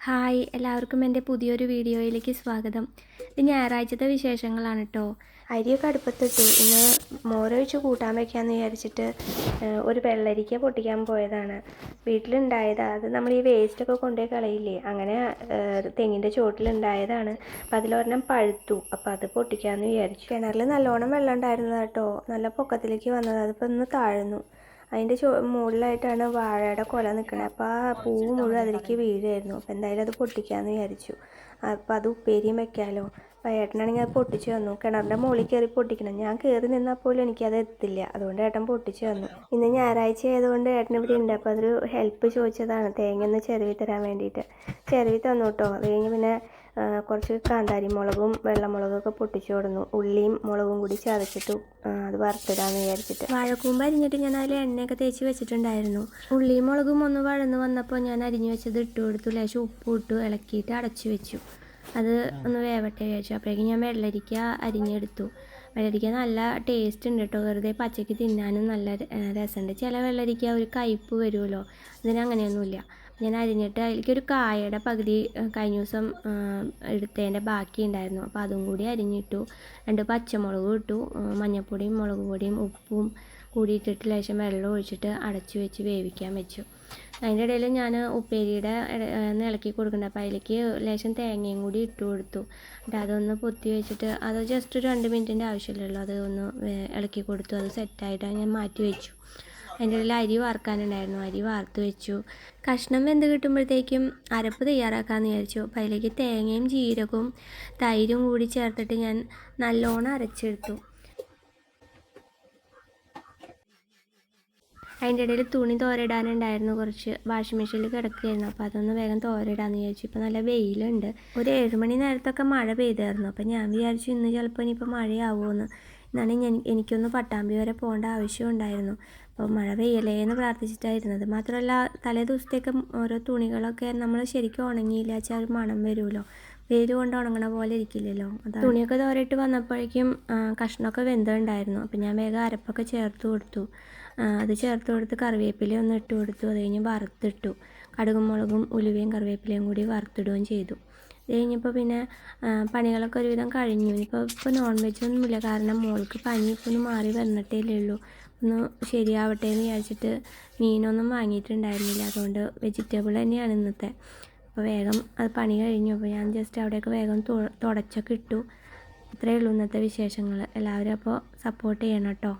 Hi എല്ലാവർക്കും എൻ്റെ പുതിയൊരു വീഡിയോയിലേക്ക് സ്വാഗതം. ഇത് ഞായറാഴ്ചത്തെ വിശേഷങ്ങളാണ് കേട്ടോ. അരിയൊക്കെ അടുപ്പത്തിട്ടു. ഇന്ന് മോരൊഴിച്ച് കൂട്ടാൻ വയ്ക്കാമെന്ന് വിചാരിച്ചിട്ട് ഒരു വെള്ളരിക്ക പൊട്ടിക്കാൻ പോയതാണ്. വീട്ടിലുണ്ടായതാണ്. അത് നമ്മൾ ഈ വേസ്റ്റൊക്കെ കൊണ്ടുപോയി കളയില്ലേ, അങ്ങനെ തെങ്ങിൻ്റെ ചോട്ടിലുണ്ടായതാണ്. അപ്പം അതിലൊരെണ്ണം പഴുത്തു. അപ്പോൾ അത് പൊട്ടിക്കാമെന്ന് വിചാരിച്ചു. കിണറിൽ നല്ലോണം വെള്ളം ഉണ്ടായിരുന്നത് കേട്ടോ. നല്ല പൊക്കത്തിലേക്ക് വന്നത്. അതിപ്പോൾ ഒന്ന് താഴ്ന്നു. അതിൻ്റെ മുകളിലായിട്ടാണ് വാഴയുടെ കുല നിൽക്കുന്നത്. അപ്പോൾ ആ പൂവ് മുഴുവൻ അതിലേക്ക് വീഴുമായിരുന്നു. അപ്പോൾ എന്തായാലും അത് പൊട്ടിക്കാമെന്ന് വിചാരിച്ചു. അപ്പോൾ അത് ഉപ്പേരിയും വെക്കാമല്ലോ. അപ്പോൾ ഏട്ടനാണെങ്കിൽ അത് പൊട്ടിച്ച് തന്നു. കിണറിൻ്റെ മുകളിൽ കയറി പൊട്ടിക്കണം. ഞാൻ കയറി നിന്നാൽ പോലും എനിക്കത് എത്തില്ല. അതുകൊണ്ട് ഏട്ടൻ പൊട്ടിച്ച് തന്നു. ഇന്ന് ഞായറാഴ്ച ആയതുകൊണ്ട് ഏട്ടൻ ഇവിടെ ഉണ്ട്. അപ്പോൾ അതൊരു ഹെൽപ്പ് ചോദിച്ചതാണ്, തേങ്ങ ഒന്ന് ചിരവി തരാൻ വേണ്ടിയിട്ട്. ചിരവി തന്നു കേട്ടോ. അത് കഴിഞ്ഞ് പിന്നെ കുറച്ച് കാന്താരി മുളകും വെള്ളമുളകൊക്കെ പൊട്ടിച്ചു കൊടുന്നു. ഉള്ളിയും മുളകും കൂടി ചതച്ചിട്ടു അത് വറുത്തിടാന്ന് വിചാരിച്ചിട്ട്. വാഴക്കൂമ്പ് അരിഞ്ഞിട്ട് ഞാൻ അതിൽ എണ്ണയൊക്കെ തേച്ച് വെച്ചിട്ടുണ്ടായിരുന്നു. ഉള്ളിയും മുളകും ഒന്ന് വഴന്ന് വന്നപ്പോൾ ഞാൻ അരിഞ്ഞു വെച്ചത് ഇട്ട് കൊടുത്തു. ലേശം ഉപ്പ് ഇട്ടു ഇളക്കിയിട്ട് അടച്ചു വെച്ചു. അത് ഒന്ന് വേവട്ടെ വിചാരിച്ചു. അപ്പോഴേക്കും ഞാൻ വെള്ളരിക്ക അരിഞ്ഞെടുത്തു. വെള്ളരിക്ക നല്ല ടേസ്റ്റ് ഉണ്ട് കേട്ടോ. വെറുതെ പച്ചയ്ക്ക് തിന്നാനും നല്ല രസമുണ്ട്. ചില വെള്ളരിക്ക ഒരു കയ്പ്പ് വരുമല്ലോ, ഇതിനങ്ങനെയൊന്നുമില്ല. ഞാൻ അരിഞ്ഞിട്ട് അതിലേക്കൊരു കായയുടെ പകുതി കഴിഞ്ഞ ദിവസം എടുത്തതിൻ്റെ ബാക്കി ഉണ്ടായിരുന്നു. അപ്പോൾ അതും കൂടി അരിഞ്ഞിട്ടു. 2 പച്ചമുളകും ഇട്ടു. മഞ്ഞൾപ്പൊടിയും മുളക് പൊടിയും ഉപ്പും കൂടി ഇട്ടിട്ട് ലേശം വെള്ളം ഒഴിച്ചിട്ട് അടച്ചു വെച്ച് വേവിക്കാൻ വെച്ചു. അതിൻ്റെ ഇടയിൽ ഞാൻ ഉപ്പേരിയുടെ ഇളക്കി കൊടുക്കുന്നുണ്ട്. അപ്പോൾ അതിലേക്ക് ലേശം തേങ്ങയും കൂടി ഇട്ട് കൊടുത്തു. എന്നിട്ട് അതൊന്ന് പൊത്തി വെച്ചിട്ട് അത് ജസ്റ്റ് 2 മിനിറ്റിൻ്റെ ആവശ്യമില്ലല്ലോ, അത് ഒന്ന് ഇളക്കി കൊടുത്തു. അത് സെറ്റായിട്ട് ഞാൻ മാറ്റി വെച്ചു. അതിൻ്റെ ഇടയിൽ അരി വാർക്കാനുണ്ടായിരുന്നു. അരി വാർത്ത് വെച്ചു. കഷ്ണം വെന്ത് കിട്ടുമ്പോഴത്തേക്കും അരപ്പ് തയ്യാറാക്കാമെന്ന് വിചാരിച്ചു. അപ്പോൾ അതിലേക്ക് തേങ്ങയും ജീരകവും തൈരും കൂടി ചേർത്തിട്ട് ഞാൻ നല്ലോണം അരച്ചെടുത്തു. അതിൻ്റെ ഇടയിൽ തുണി തോരയിടാനുണ്ടായിരുന്നു. കുറച്ച് വാഷിംഗ് മെഷീനിൽ കിടക്കുകയായിരുന്നു. അപ്പോൾ അതൊന്ന് വേഗം തോരയിടാമെന്ന് വിചാരിച്ചു. ഇപ്പോൾ നല്ല വെയിലുണ്ട്. ഒരു 7 മണി നേരത്തൊക്കെ മഴ പെയ്തായിരുന്നു. അപ്പോൾ ഞാൻ വിചാരിച്ചു ഇന്ന് ചിലപ്പോൾ ഇനിയിപ്പോൾ മഴയാവുമെന്ന്. എന്നാണ് എനിക്കൊന്ന് പട്ടാമ്പി വരെ പോകേണ്ട ആവശ്യം ഉണ്ടായിരുന്നു. അപ്പോൾ മഴ പെയ്യലേ എന്ന് പ്രാർത്ഥിച്ചിട്ടായിരുന്നത്. മാത്രമല്ല തലേ ദിവസത്തേക്ക് ഓരോ തുണികളൊക്കെ നമ്മൾ ശരിക്കും ഉണങ്ങിയില്ല വെച്ചാൽ ഒരു മണം വരുമല്ലോ. വെയിൽ കൊണ്ട് ഉണങ്ങണ പോലെ ഇരിക്കില്ലല്ലോ. അത് തുണിയൊക്കെ തോരയിട്ട് വന്നപ്പോഴേക്കും കഷ്ണമൊക്കെ വെന്തുണ്ടായിരുന്നു. അപ്പോൾ ഞാൻ വേഗം അരപ്പൊക്കെ ചേർത്ത് കൊടുത്തു. അത് ചേർത്ത് കൊടുത്ത് കറിവേപ്പില ഒന്ന് ഇട്ട് കൊടുത്തു. അത് കഴിഞ്ഞ് വറുത്തിട്ടു. കടുകും മുളകും ഉലുവയും കറിവേപ്പിലയും കൂടി വറുത്തിടുകയും ചെയ്തു. അത് കഴിഞ്ഞപ്പോൾ പിന്നെ പണികളൊക്കെ ഒരുവിധം കഴിഞ്ഞു. ഇപ്പോൾ നോൺ വെജൊന്നുമില്ല, കാരണം മോൾക്ക് പനി ഇപ്പോൾ ഒന്ന് മാറി വന്നിട്ടേ ഉള്ളൂ. ഒന്ന് ശരിയാവട്ടെ എന്ന് വിചാരിച്ചിട്ട് മീനൊന്നും വാങ്ങിയിട്ടുണ്ടായിരുന്നില്ല. അതുകൊണ്ട് വെജിറ്റബിൾ തന്നെയാണ് ഇന്നത്തെ. അപ്പോൾ വേഗം അത് പണി കഴിഞ്ഞു. അപ്പോൾ ഞാൻ ജസ്റ്റ് അവിടെയൊക്കെ വേഗം തുടച്ചൊക്കെ ഇട്ടു. ഇത്രയേ ഉള്ളൂ ഇന്നത്തെ വിശേഷങ്ങൾ. എല്ലാവരും അപ്പോൾ സപ്പോർട്ട് ചെയ്യണം കേട്ടോ.